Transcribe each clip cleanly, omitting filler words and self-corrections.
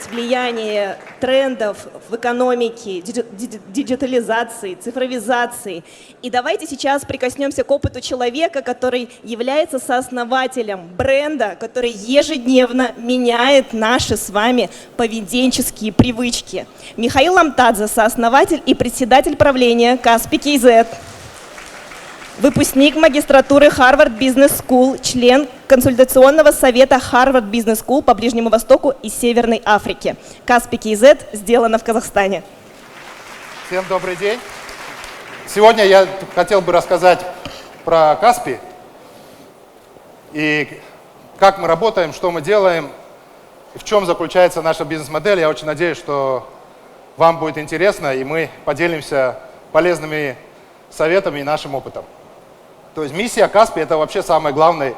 оценивать влияние трендов в экономике, диджитализации, цифровизации. И давайте сейчас прикоснемся к опыту человека, который является сооснователем бренда, который ежедневно меняет наши с вами поведенческие привычки. Михаил Амтадзе, сооснователь и председатель правления Каспи КЗ. Выпускник магистратуры Harvard Business School, член консультационного совета Harvard Business School по Ближнему Востоку и Северной Африке. Каспи КЗ сделано в Казахстане. Всем добрый день. Сегодня я хотел бы рассказать про Каспи и как мы работаем, что мы делаем, в чем заключается наша бизнес-модель. Я очень надеюсь, что вам будет интересно, и мы поделимся полезными советами и нашим опытом. То есть миссия Каспи — это вообще самый главный,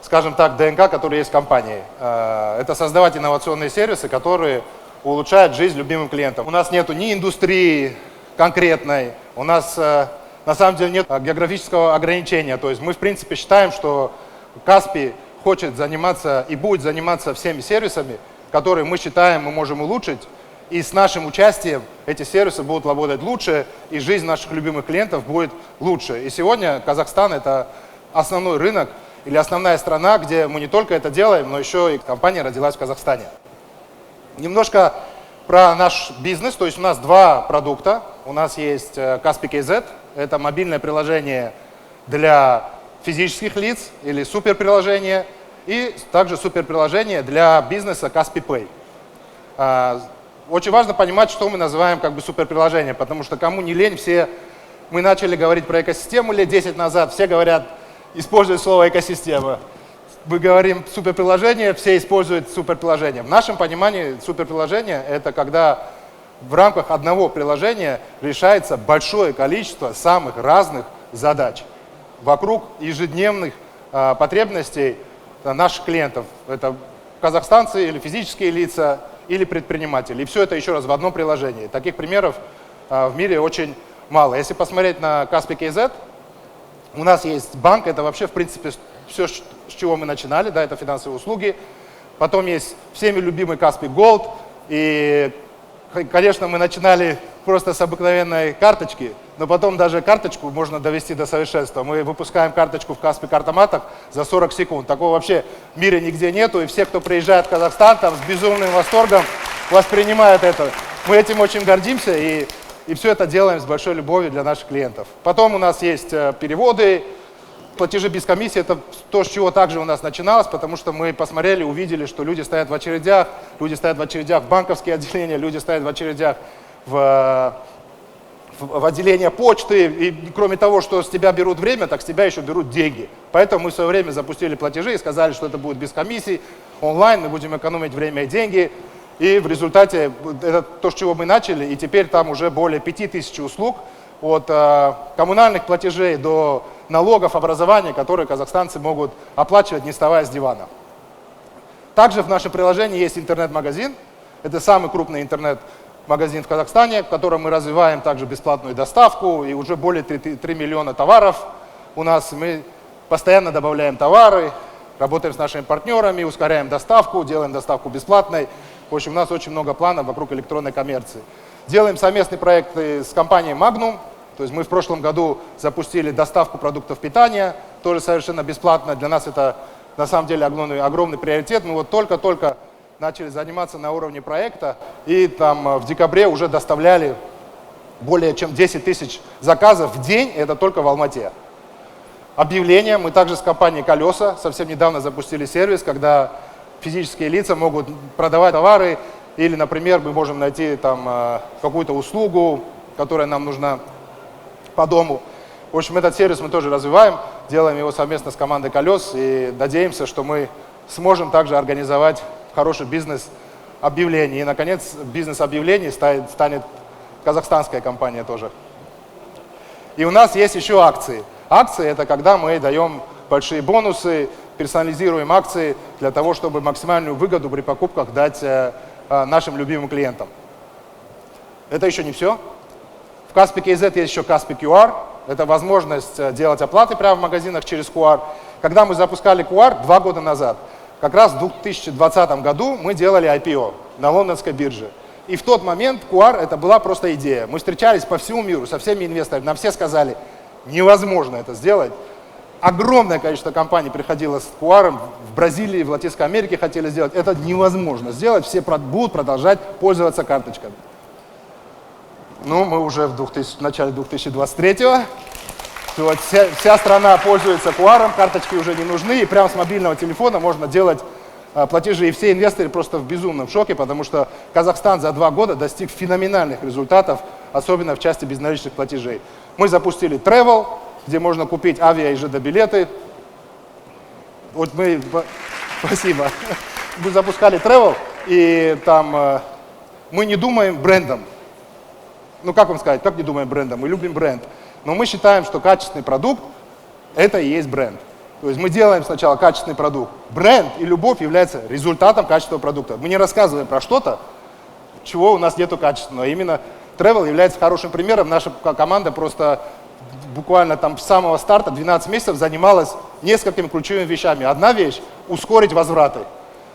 скажем так, ДНК, который есть в компании. Это создавать инновационные сервисы, которые улучшают жизнь любимым клиентам. У нас нету ни индустрии конкретной, у нас на самом деле нет географического ограничения. То есть мы в принципе считаем, что Каспи хочет заниматься и будет заниматься всеми сервисами, которые мы считаем, мы можем улучшить. И с нашим участием эти сервисы будут работать лучше, и жизнь наших любимых клиентов будет лучше. И сегодня Казахстан — это основной рынок или основная страна, где мы не только это делаем, но еще и компания родилась в Казахстане. Немножко про наш бизнес. То есть у нас два продукта. У нас есть Каспи КЗ. Это мобильное приложение для физических лиц или суперприложение. И также суперприложение для бизнеса Каспи Пэй. Очень важно понимать, что мы называем как бы суперприложением, потому что кому не лень, мы начали говорить про экосистему лет 10 назад, все говорят, используют слово экосистема. Мы говорим суперприложение, все используют суперприложение. В нашем понимании суперприложение — это когда в рамках одного приложения решается большое количество самых разных задач вокруг ежедневных потребностей наших клиентов. Это казахстанцы или физические лица, или предприниматели. И все это еще раз в одном приложении. Таких примеров в мире очень мало. Если посмотреть на Каспи КЗ, у нас есть банк, это вообще в принципе все, с чего мы начинали, да, это финансовые услуги. Потом есть всеми любимый Каспи Голд. И, конечно, мы начинали просто с обыкновенной карточки, но потом даже карточку можно довести до совершенства. Мы выпускаем карточку в Каспи Картоматах за 40 секунд. Такого вообще в мире нигде нету, и все, кто приезжает в Казахстан, там с безумным восторгом воспринимают это. Мы этим очень гордимся, и все это делаем с большой любовью для наших клиентов. Потом у нас есть переводы, платежи без комиссии. Это то, с чего также у нас начиналось, потому что мы посмотрели, увидели, что люди стоят в очередях в банковские отделения, люди стоят в очередях в отделение почты, и кроме того, что с тебя берут время, так с тебя еще берут деньги. Поэтому мы в свое время запустили платежи и сказали, что это будет без комиссий, онлайн, мы будем экономить время и деньги. И в результате это то, с чего мы начали, и теперь там уже более 5000 услуг, от коммунальных платежей до налогов, образования, которые казахстанцы могут оплачивать, не вставая с дивана. Также в нашем приложении есть интернет-магазин. Это самый крупный интернет-магазин в Казахстане, в котором мы развиваем также бесплатную доставку, и уже более 3 миллиона товаров у нас. Мы постоянно добавляем товары, работаем с нашими партнерами, ускоряем доставку, делаем доставку бесплатной. В общем, у нас очень много планов вокруг электронной коммерции. Делаем совместные проекты с компанией Magnum. То есть мы в прошлом году запустили доставку продуктов питания, тоже совершенно бесплатно. Для нас это на самом деле огромный приоритет. Мы вот только-только начали заниматься на уровне проекта, и там в декабре уже доставляли более чем 10 тысяч заказов в день, это только в Алмате. Объявления. Мы также с компанией «Колеса» совсем недавно запустили сервис, когда физические лица могут продавать товары, или, например, мы можем найти там какую-то услугу, которая нам нужна по дому. В общем, этот сервис мы тоже развиваем, делаем его совместно с командой «Колес», и надеемся, что мы сможем также организовать хороший бизнес-объявлений. И, наконец, бизнес-объявлений станет казахстанская компания тоже. И у нас есть еще акции. Акции — это когда мы даем большие бонусы, персонализируем акции для того, чтобы максимальную выгоду при покупках дать нашим любимым клиентам. Это еще не все. В Каспи КЗ есть еще Каспи QR. Это возможность делать оплаты прямо в магазинах через QR. Когда мы запускали QR 2 года назад, как раз в 2020 году мы делали IPO. на лондонской бирже. И в тот момент QR это была просто идея. Мы встречались по всему миру со всеми инвесторами, нам все сказали, невозможно это сделать. Огромное количество компаний приходило с QR в Бразилии, в Латинской Америке хотели сделать. Это невозможно сделать, все будут продолжать пользоваться карточками. Ну, мы уже в начале 2023-го. Вот вся страна пользуется QR, карточки уже не нужны, и прямо с мобильного телефона можно делать платежи. И все инвесторы просто в безумном шоке, потому что Казахстан за 2 года достиг феноменальных результатов, особенно в части безналичных платежей. Мы запустили Travel, где можно купить авиа и ЖД-билеты. Вот спасибо. Мы запускали Travel, и там мы не думаем брендом. Ну, как вам сказать, как не думаем брендом? Мы любим бренд. Но мы считаем, что качественный продукт – это и есть бренд. То есть мы делаем сначала качественный продукт. Бренд и любовь являются результатом качественного продукта. Мы не рассказываем про что-то, чего у нас нету качественного. Именно Travel является хорошим примером. Наша команда просто буквально там с самого старта 12 месяцев занималась несколькими ключевыми вещами. Одна вещь – ускорить возвраты.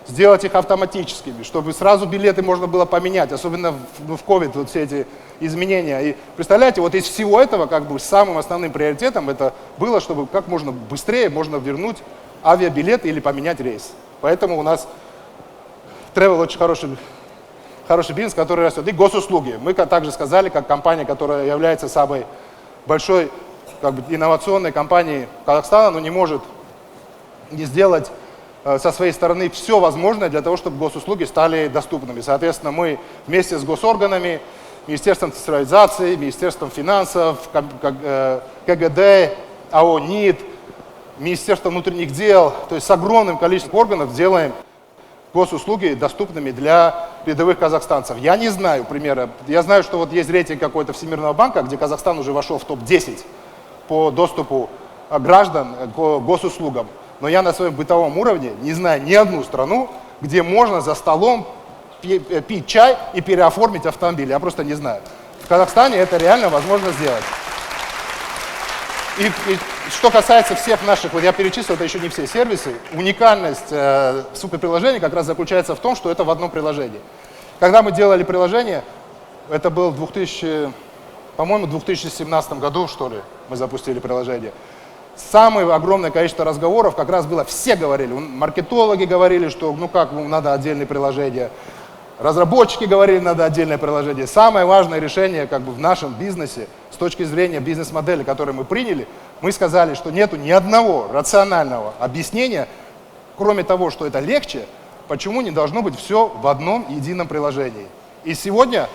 Сделать их автоматическими, чтобы сразу билеты можно было поменять, особенно в COVID, вот все эти изменения. И представляете, вот из всего этого как бы самым основным приоритетом это было, чтобы как можно быстрее можно вернуть авиабилеты или поменять рейс. Поэтому у нас Travel очень хороший бизнес, который растет. И госуслуги. Мы также сказали, как компания, которая является самой большой как бы, инновационной компанией Казахстана, но не может не сделать со своей стороны все возможное для того, чтобы госуслуги стали доступными. Соответственно, мы вместе с госорганами, Министерством цифровизации, Министерством финансов, КГД, АО НИД, Министерством внутренних дел, то есть с огромным количеством органов делаем госуслуги доступными для рядовых казахстанцев. Я не знаю примера. Я знаю, что вот есть рейтинг какой-то Всемирного банка, где Казахстан уже вошел в топ-10 по доступу граждан к госуслугам. Но я на своем бытовом уровне не знаю ни одну страну, где можно за столом пить чай и переоформить автомобиль. Я просто не знаю. В Казахстане это реально возможно сделать. И что касается всех наших, вот я перечислил, это еще не все сервисы, уникальность суперприложения как раз заключается в том, что это в одном приложении. Когда мы делали приложение, это был по-моему, в 2017 году, что ли, мы запустили приложение. Самое огромное количество разговоров как раз было, все говорили, маркетологи говорили, что ну как, надо отдельное приложение, разработчики говорили, надо отдельное приложение. Самое важное решение как бы в нашем бизнесе, с точки зрения бизнес-модели, которую мы приняли, мы сказали, что нету ни одного рационального объяснения, кроме того, что это легче, почему не должно быть все в одном едином приложении. И сегодня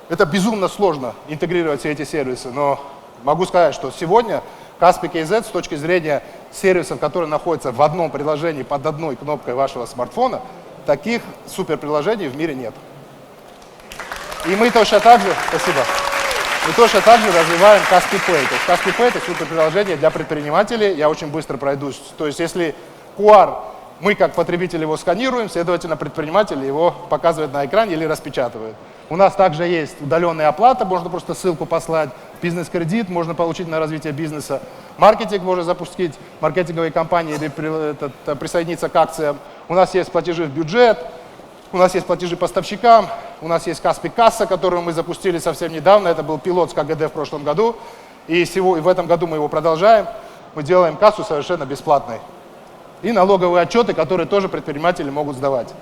это безумно сложно интегрировать все эти сервисы, но могу сказать, что сегодня Kaspi KZ с точки зрения сервисов, которые находятся в одном приложении под одной кнопкой вашего смартфона, таких суперприложений в мире нет. И мы точно так же, спасибо, мы точно так же развиваем Kaspi Pay. То есть Kaspi Pay это суперприложение для предпринимателей, я очень быстро пройдусь. То есть если QR, мы как потребители его сканируем, следовательно, предприниматель его показывает на экране или распечатывает. У нас также есть удаленная оплата, можно просто ссылку послать, бизнес-кредит можно получить на развитие бизнеса, маркетинг можно запустить, маркетинговые компании или присоединиться к акциям. У нас есть платежи в бюджет, у нас есть платежи поставщикам, у нас есть Kaspi Касса, которую мы запустили совсем недавно, это был пилот с КГД в прошлом году, и в этом году мы его продолжаем, мы делаем кассу совершенно бесплатной. И налоговые отчеты, которые тоже предприниматели могут сдавать.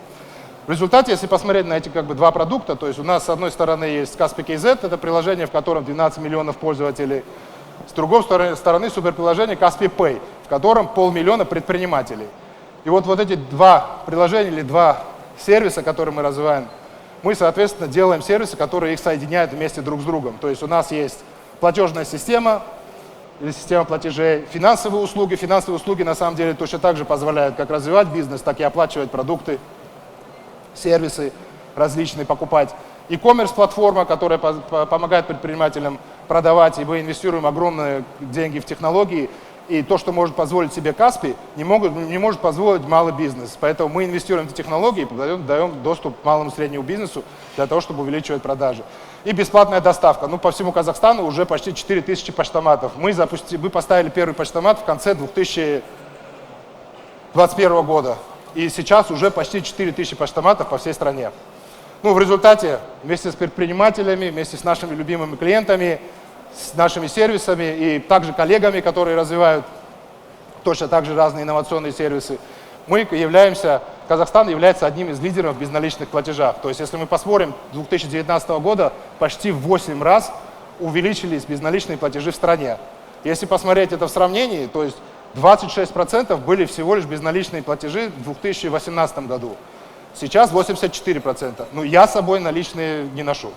В результате, если посмотреть на эти как бы два продукта, то есть у нас с одной стороны есть Kaspi KZ, это приложение, в котором 12 миллионов пользователей, с другой стороны суперприложение Kaspi Pay, в котором 500 000 предпринимателей. И вот эти два приложения или два сервиса, которые мы развиваем, мы, соответственно, делаем сервисы, которые их соединяют вместе друг с другом. То есть у нас есть платежная система или система платежей, финансовые услуги. Финансовые услуги на самом деле точно так же позволяют как развивать бизнес, так и оплачивать продукты, сервисы различные покупать. E-commerce платформа, которая помогает предпринимателям продавать, и мы инвестируем огромные деньги в технологии. И то, что может позволить себе Kaspi, не может позволить малый бизнес. Поэтому мы инвестируем в эти технологии и даем доступ к малому и среднему бизнесу для того, чтобы увеличивать продажи. И бесплатная доставка. По всему Казахстану уже почти 4000 почтоматов. Мы поставили первый почтомат в конце 2021 года. И сейчас уже почти 4000 почтоматов по всей стране. Ну, в результате вместе с предпринимателями, вместе с нашими любимыми клиентами, с нашими сервисами и также коллегами, которые развивают точно так же разные инновационные сервисы, Казахстан является одним из лидеров в безналичных платежах. То есть, если мы посмотрим, с 2019 года почти в 8 раз увеличились безналичные платежи в стране. Если посмотреть это в сравнении, то есть 26% были всего лишь безналичные платежи в 2018 году. Сейчас 84%. Ну, я с собой наличные не ношу.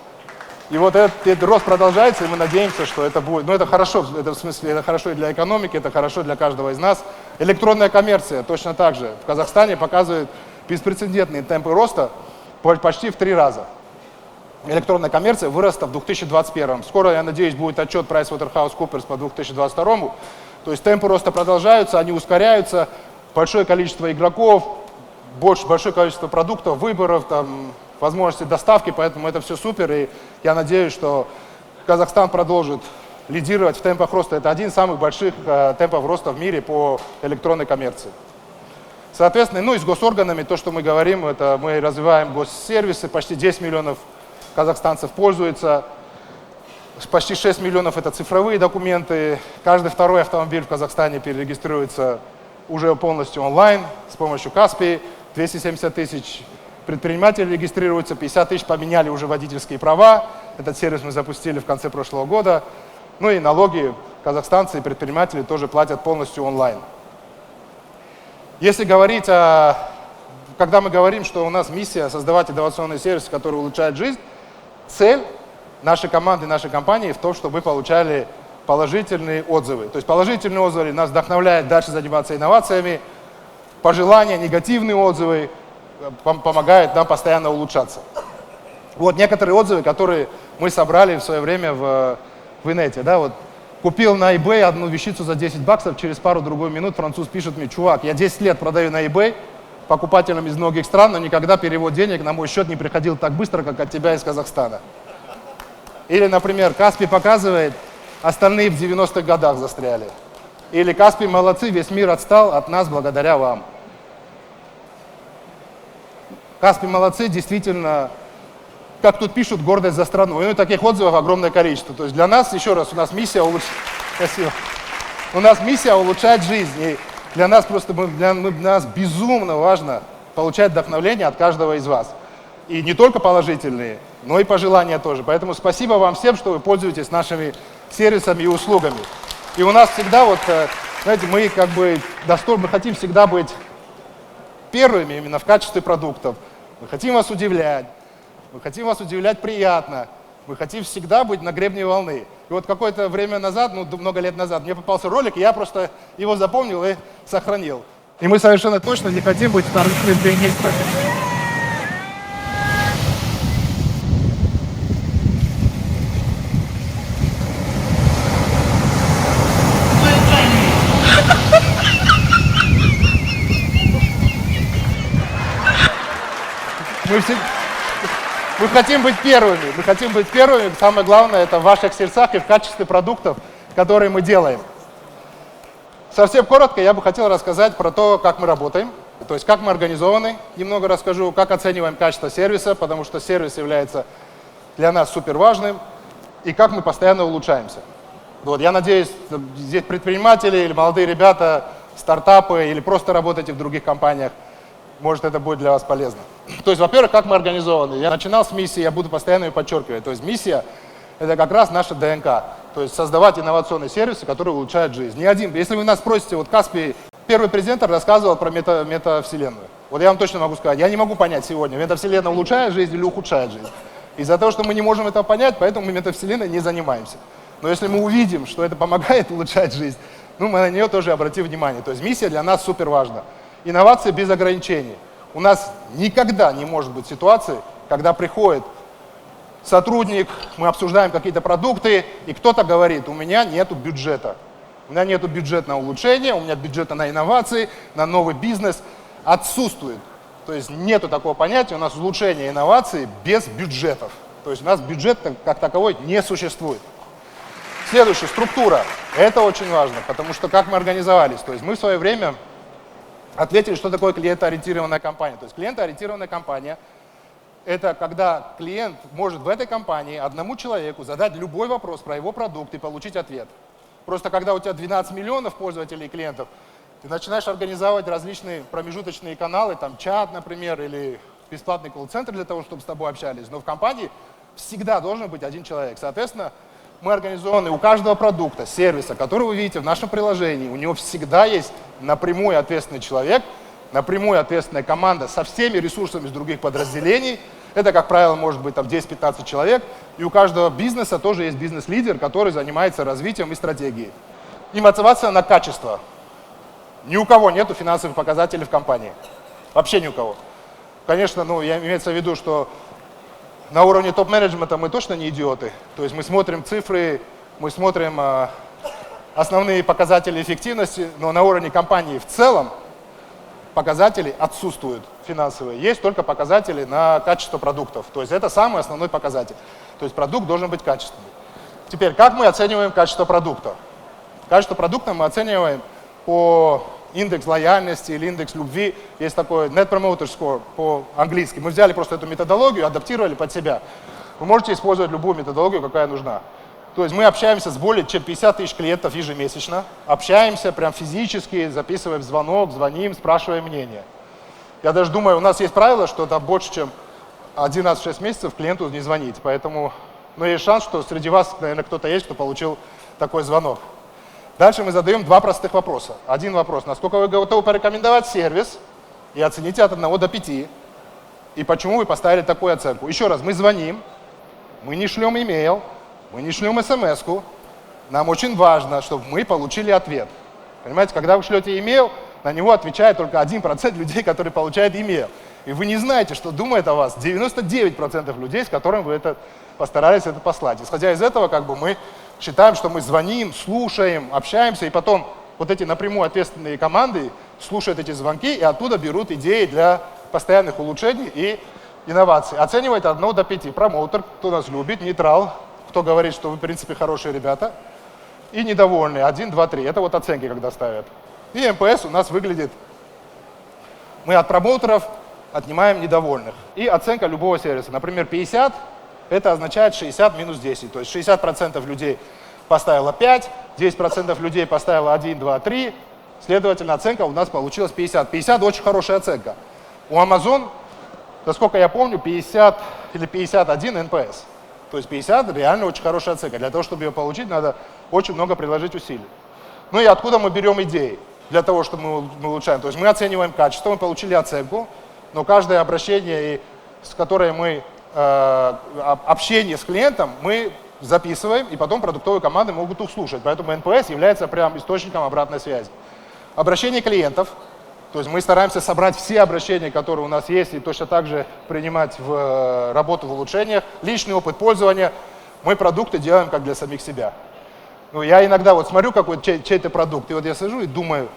И вот этот рост продолжается, и мы надеемся, что это будет. Ну, это хорошо, это, в смысле, это хорошо и для экономики, это хорошо для каждого из нас. Электронная коммерция точно так же в Казахстане показывает беспрецедентные темпы роста почти в 3 раза. Электронная коммерция выросла в 2021. Скоро, я надеюсь, будет отчет PricewaterhouseCoopers по 2022. То есть темпы роста продолжаются, они ускоряются, большое количество игроков, большое количество продуктов, выборов, там, возможности доставки, поэтому это все супер, и я надеюсь, что Казахстан продолжит лидировать в темпах роста. Это один из самых больших темпов роста в мире по электронной коммерции. Соответственно, ну и с госорганами, то, что мы говорим, это мы развиваем госсервисы, почти 10 миллионов казахстанцев пользуются, почти 6 миллионов это цифровые документы, каждый второй автомобиль в Казахстане перерегистрируется уже полностью онлайн с помощью Каспи, 270 тысяч предпринимателей регистрируются, 50 тысяч поменяли уже водительские права. Этот сервис мы запустили в конце прошлого года. Ну и налоги казахстанцы и предприниматели тоже платят полностью онлайн. Если говорить когда мы говорим, что у нас миссия создавать инновационные сервисы, которые улучшают жизнь, цель нашей команды, нашей компании в том, чтобы мы получали положительные отзывы. То есть положительные отзывы нас вдохновляют дальше заниматься инновациями, пожелания, негативные отзывы помогают нам постоянно улучшаться. Вот некоторые отзывы, которые мы собрали в свое время в инете. Да, вот. Купил на eBay одну вещицу за 10 баксов, через пару-другую минут француз пишет мне: чувак, я 10 лет продаю на eBay покупателям из многих стран, но никогда перевод денег на мой счет не приходил так быстро, как от тебя из Казахстана. Или, например, Каспи показывает, остальные в 90-х годах застряли. Или Каспи молодцы, весь мир отстал от нас благодаря вам. Каспи молодцы, действительно, как тут пишут, гордость за страну. И таких отзывов огромное количество. То есть для нас, еще раз, у нас миссия улучшать жизнь. И для нас для нас безумно важно получать вдохновление от каждого из вас. И не только положительные, но и пожелания тоже. Поэтому спасибо вам всем, что вы пользуетесь нашими сервисами и услугами. И у нас всегда, вот, знаете, мы хотим всегда быть первыми именно в качестве продуктов. Мы хотим вас удивлять. Мы хотим вас удивлять приятно. Мы хотим всегда быть на гребне волны. И вот какое-то время назад, много лет назад, мне попался ролик, и я просто его запомнил и сохранил. И мы совершенно точно не хотим быть вторыми пионерами. Мы хотим быть первыми. Мы хотим быть первыми. Самое главное, это в ваших сердцах и в качестве продуктов, которые мы делаем. Совсем коротко я бы хотел рассказать про то, как мы работаем. То есть, как мы организованы. Немного расскажу, как оцениваем качество сервиса, потому что сервис является для нас супер важным. И как мы постоянно улучшаемся. Вот, я надеюсь, здесь предприниматели или молодые ребята, стартапы или просто работаете в других компаниях, может, это будет для вас полезно. То есть, во-первых, как мы организованы. Я начинал с миссии, я буду постоянно ее подчеркивать. То есть миссия – это как раз наша ДНК. То есть создавать инновационные сервисы, которые улучшают жизнь. Не один. Если вы нас спросите, вот Каспи, первый презентер рассказывал про метавселенную. Вот я вам точно могу сказать, я не могу понять сегодня, метавселенная улучшает жизнь или ухудшает жизнь. Из-за того, что мы не можем этого понять, поэтому мы метавселенной не занимаемся. Но если мы увидим, что это помогает улучшать жизнь, мы на нее тоже обратим внимание. То есть миссия для нас супер важна. Инновации без ограничений. У нас никогда не может быть ситуации, когда приходит сотрудник, мы обсуждаем какие-то продукты, и кто-то говорит: у меня нету бюджета. У меня нету бюджета на улучшение, у меня бюджета на инновации, на новый бизнес. Отсутствует. То есть нету такого понятия, у нас улучшение инноваций без бюджетов. То есть у нас бюджет как таковой не существует. Следующее, структура. Это очень важно, потому что как мы организовались. То есть мы в свое время ответили, что такое клиентоориентированная компания. То есть клиентоориентированная компания Это когда клиент может в этой компании одному человеку задать любой вопрос про его продукт и получить ответ. Просто когда у тебя 12 миллионов пользователей и клиентов, ты начинаешь организовывать различные промежуточные каналы, там чат, например, или бесплатный колл-центр для того, чтобы с тобой общались. Но в компании всегда должен быть один человек. Соответственно, мы организованы у каждого продукта, сервиса, который вы видите в нашем приложении, у него всегда есть напрямую ответственный человек, напрямую ответственная команда со всеми ресурсами из других подразделений. Это, как правило, может быть там 10-15 человек. И у каждого бизнеса тоже есть бизнес-лидер, который занимается развитием и стратегией. И мотивация на качество. Ни у кого нету финансовых показателей в компании. Вообще ни у кого. Конечно, имеется в виду, что на уровне топ-менеджмента мы точно не идиоты. То есть мы смотрим цифры, мы смотрим основные показатели эффективности, но на уровне компании в целом показатели отсутствуют финансовые. Есть только показатели на качество продуктов. То есть это самый основной показатель. То есть продукт должен быть качественный. Теперь, как мы оцениваем качество продукта? Качество продукта мы оцениваем по индекс лояльности или индекс любви. Есть такой Net Promoter Score по-английски. Мы взяли просто эту методологию, адаптировали под себя. Вы можете использовать любую методологию, какая нужна. То есть мы общаемся с более чем 50 тысяч клиентов ежемесячно, общаемся прям физически, записываем звонок, звоним, спрашиваем мнение. Я даже думаю, у нас есть правило, что там больше, чем 1 раз в 6 месяцев клиенту не звонить. Поэтому есть шанс, что среди вас, наверное, кто-то есть, кто получил такой звонок. Дальше мы задаем 2 простых вопроса. Один вопрос, насколько вы готовы порекомендовать сервис, и оцените от 1 до 5. И почему вы поставили такую оценку. Еще раз, мы звоним, мы не шлем имейл, мы не шлем смс-ку. Нам очень важно, чтобы мы получили ответ. Понимаете, когда вы шлете имейл, на него отвечает только 1% людей, которые получают имейл. И вы не знаете, что думает о вас 99% людей, с которыми вы постарались это послать. Исходя из этого, мы считаем, что мы звоним, слушаем, общаемся, и потом вот эти напрямую ответственные команды слушают эти звонки и оттуда берут идеи для постоянных улучшений и инноваций. Оценивает от 1 до 5. Промоутер, кто нас любит, нейтрал, кто говорит, что вы, в принципе, хорошие ребята, и недовольные, 1, 2, 3. Это вот оценки, когда ставят. И МПС у нас выглядит, мы от промоутеров отнимаем недовольных. И оценка любого сервиса. Например, 50, это означает 60 минус 10. То есть 60% людей поставило 5, 10% людей поставило 1, 2, 3. Следовательно, оценка у нас получилась 50. 50 очень хорошая оценка. У Amazon, насколько я помню, 50 или 51 НПС. То есть 50 реально очень хорошая оценка. Для того, чтобы ее получить, надо очень много приложить усилий. Ну и откуда мы берем идеи для того, чтобы мы улучшаем? То есть мы оцениваем качество, мы получили оценку, но каждое обращение, с которое мы общение с клиентом, мы записываем, и потом продуктовые команды могут их слушать. Поэтому НПС является прям источником обратной связи. Обращение клиентов. То есть мы стараемся собрать все обращения, которые у нас есть, и точно так же принимать в работу в улучшениях. Личный опыт пользования. Мы продукты делаем как для самих себя. Я иногда смотрю чей-то продукт, и я сижу и думаю,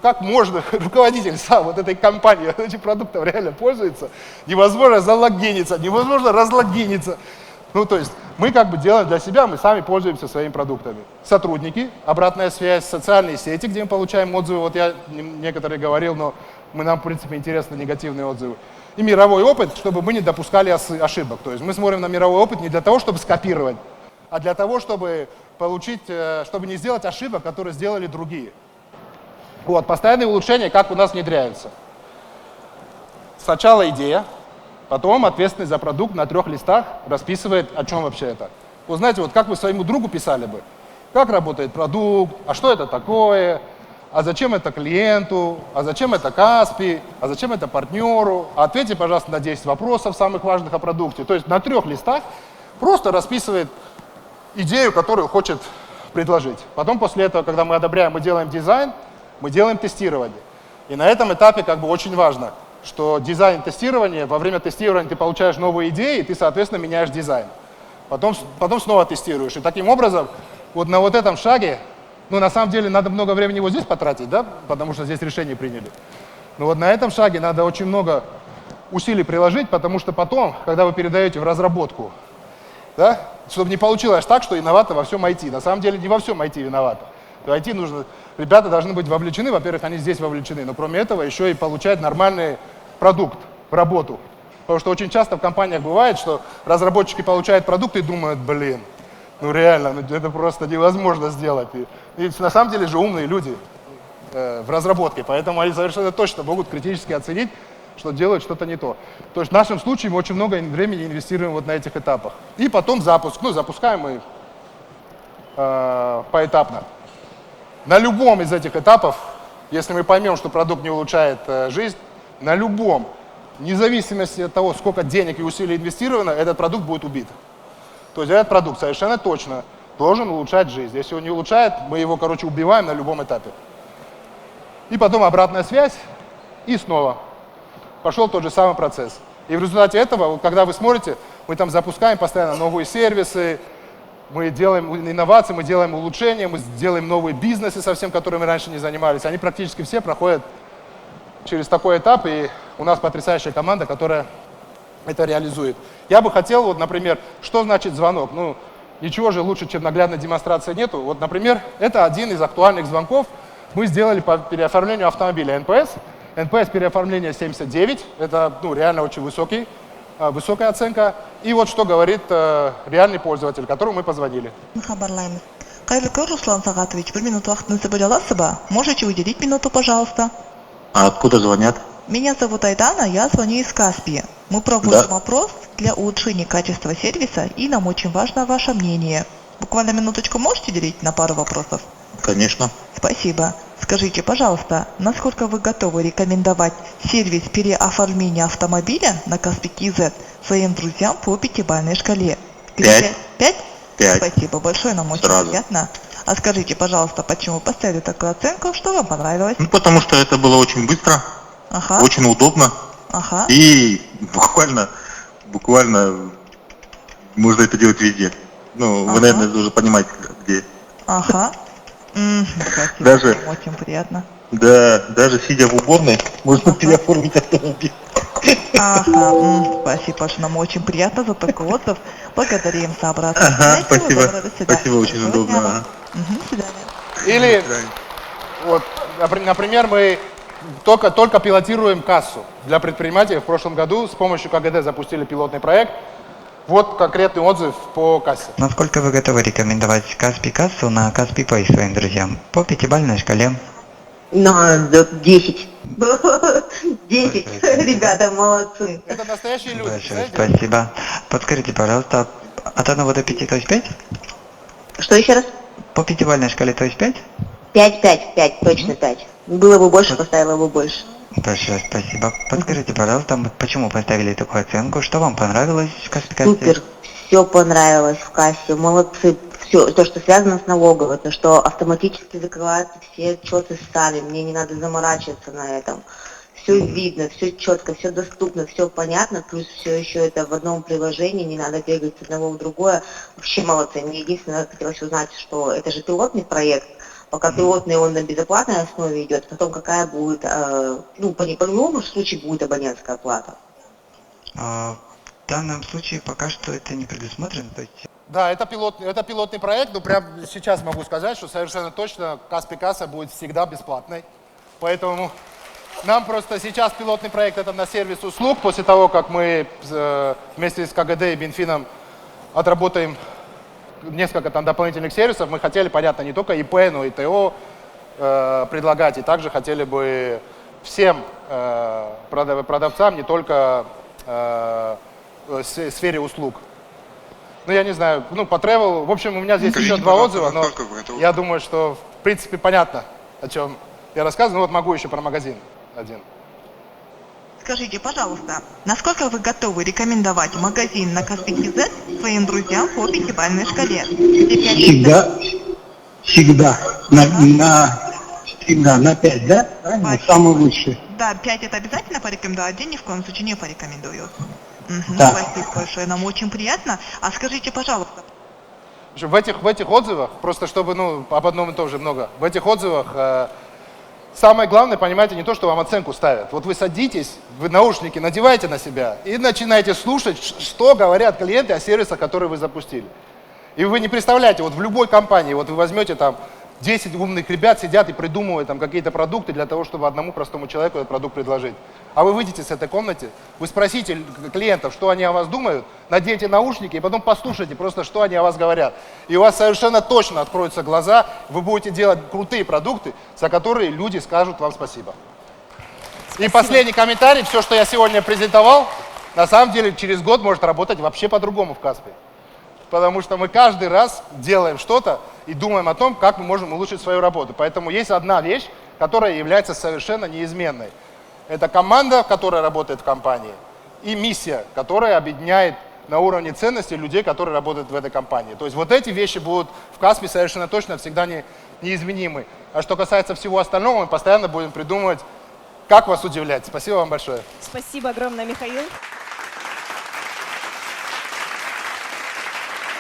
как можно руководитель сам этой компании этим продуктом реально пользуется, невозможно залогиниться, невозможно разлогиниться. То есть мы делаем для себя, мы сами пользуемся своими продуктами. Сотрудники, обратная связь, социальные сети, где мы получаем отзывы. Я некоторые говорил, но нам, в принципе, интересны негативные отзывы. И мировой опыт, чтобы мы не допускали ошибок. То есть мы смотрим на мировой опыт не для того, чтобы скопировать, а для того, чтобы чтобы не сделать ошибок, которые сделали другие. Постоянные улучшения, как у нас внедряются. Сначала идея, потом ответственный за продукт на 3 листах расписывает, о чем вообще это. Знаете, как вы своему другу писали бы, как работает продукт, а что это такое, а зачем это клиенту, а зачем это Каспи, а зачем это партнеру, ответьте, пожалуйста, на 10 вопросов самых важных о продукте. То есть на 3 листах просто расписывает идею, которую хочет предложить. Потом после этого, когда мы одобряем, мы делаем дизайн, мы делаем тестирование. И на этом этапе очень важно, что дизайн тестирования, во время тестирования ты получаешь новые идеи, и ты, соответственно, меняешь дизайн. Потом снова тестируешь. И таким образом, на этом шаге, на самом деле надо много времени здесь потратить, да, потому что здесь решение приняли. Но на этом шаге надо очень много усилий приложить, потому что потом, когда вы передаете в разработку, да, чтобы не получилось так, что виноваты во всем IT. На самом деле не во всем IT виноваты. В IT ребята должны быть вовлечены, во-первых, они здесь вовлечены, но кроме этого еще и получать нормальный продукт в работу. Потому что очень часто в компаниях бывает, что разработчики получают продукт и думают, блин, ну реально, ну это просто невозможно сделать. И на самом деле же умные люди в разработке, поэтому они совершенно точно могут критически оценить, что делают что-то не то. То есть в нашем случае мы очень много времени инвестируем вот на этих этапах. И потом запуск. Ну, запускаем мы поэтапно. На любом из этих этапов, если мы поймем, что продукт не улучшает жизнь, на любом, вне зависимости от того, сколько денег и усилий инвестировано, этот продукт будет убит. То есть этот продукт совершенно точно должен улучшать жизнь. Если он не улучшает, мы его, короче, убиваем на любом этапе. И потом обратная связь, и снова. Пошел тот же самый процесс. И в результате этого, когда вы смотрите, мы там запускаем постоянно новые сервисы, мы делаем инновации, мы делаем улучшения, мы делаем новые бизнесы совсем, которыми раньше не занимались. Они практически все проходят через такой этап, и у нас потрясающая команда, которая это реализует. Я бы хотел, вот, например, что значит звонок? Ну, ничего же лучше, чем наглядная демонстрация нету. Вот, например, это один из актуальных звонков. Мы сделали по переоформлению автомобиля НПС. НПС переоформления 79, это реально очень высокая оценка. И вот что говорит реальный пользователь, которому мы позвонили. Кайрлы Руслан Сагатович, 1 минуту вақтыңызды бөле аласыз ба? Можете уделить минуту, пожалуйста? А откуда звонят? Меня зовут Айдана, я звоню из Каспии. Мы проводим опрос для улучшения качества сервиса, и нам очень важно ваше мнение. Буквально минуточку можете уделить на пару вопросов? Конечно. Спасибо. Скажите, пожалуйста, насколько вы готовы рекомендовать сервис переоформления автомобиля на Каспий Z своим друзьям по 5-бальной шкале? 5. 5? 5. Спасибо большое, нам очень приятно. А скажите, пожалуйста, почему поставили такую оценку, что вам понравилось? Ну, потому что это было очень быстро, очень удобно. И буквально можно это делать везде. Ну, вы, наверное, уже понимаете, где. Спасибо, очень приятно. Да, даже сидя в уборной, можно переоформить автомобиль. Спасибо большое, нам очень приятно за такой отзыв. Благодарим за обратно. Спасибо. Спасибо, очень удобно. До свидания. Или, вот, например, мы только пилотируем кассу для предпринимателей. В прошлом году с помощью КГД запустили пилотный проект. Вот конкретный отзыв по кассе. Насколько вы готовы рекомендовать Каспий кассу на Каспий Pay своим друзьям? По 5-бальной шкале? На 10. 10. Ребята, молодцы. Это настоящие люди. Большое спасибо. Подскажите, пожалуйста, от 1 до 5, то есть 5? Что еще раз? По 5-бальной шкале, то есть 5? 5, точно 5. Было бы больше, поставила бы больше. Большое спасибо. Подскажите, пожалуйста, почему поставили такую оценку? Что вам понравилось в Каспий кассе? Супер. Все понравилось в кассе. Молодцы. Все, то, что связано с налоговой, то, что автоматически закрываются все отчеты сами. Мне не надо заморачиваться на этом. Все видно, все четко, все доступно, все понятно. Плюс все еще это в одном приложении, не надо бегать с одного в другое. Вообще молодцы. Мне единственное хотелось узнать, что это же пилотный проект. Пока пилотный он на безоплатной основе идет, потом какая будет, по любому случаю будет абонентская плата. В данном случае пока что это не предусмотрено. То есть... Да, это пилотный проект, но прямо сейчас могу сказать, что совершенно точно Каспий касса будет всегда бесплатной. Поэтому нам просто сейчас пилотный проект это на сервис услуг. После того, как мы вместе с КГД и Минфином отработаем несколько там дополнительных сервисов, мы хотели, понятно, не только ИП, но и ТО предлагать, и также хотели бы всем продавцам, не только в сфере услуг. Ну, я не знаю, по travel, в общем, у меня здесь еще 2 отзыва, но я думаю, что, в принципе, понятно, о чем я рассказываю. Ну, вот могу еще про магазин один. Скажите, пожалуйста, насколько вы готовы рекомендовать магазин на Каспий Z своим друзьям по 5-бальной шкале? Всегда. Всегда на 5, да? Правильно? Самый лучший. Да, 5 это обязательно порекомендую, 1 ни в коем случае не порекомендую. Да. Спасибо большое, нам очень приятно. А скажите, пожалуйста. В этих отзывах, просто чтобы, об одном и том же много, в этих отзывах самое главное, понимаете, не то, что вам оценку ставят. Вот вы садитесь, вы наушники надеваете на себя и начинаете слушать, что говорят клиенты о сервисах, которые вы запустили. И вы не представляете, вот в любой компании, вот вы возьмете там 10 умных ребят сидят и придумывают там какие-то продукты для того, чтобы одному простому человеку этот продукт предложить. А вы выйдете с этой комнаты, вы спросите клиентов, что они о вас думают, наденьте наушники и потом послушайте просто, что они о вас говорят. И у вас совершенно точно откроются глаза, вы будете делать крутые продукты, за которые люди скажут вам спасибо. И последний комментарий, все, что я сегодня презентовал, на самом деле через год может работать вообще по-другому в Каспи. Потому что мы каждый раз делаем что-то и думаем о том, как мы можем улучшить свою работу. Поэтому есть одна вещь, которая является совершенно неизменной. Это команда, которая работает в компании, и миссия, которая объединяет на уровне ценностей людей, которые работают в этой компании. То есть вот эти вещи будут в Каспи совершенно точно всегда неизменимы. А что касается всего остального, мы постоянно будем придумывать, как вас удивлять. Спасибо вам большое. Спасибо огромное, Михаил.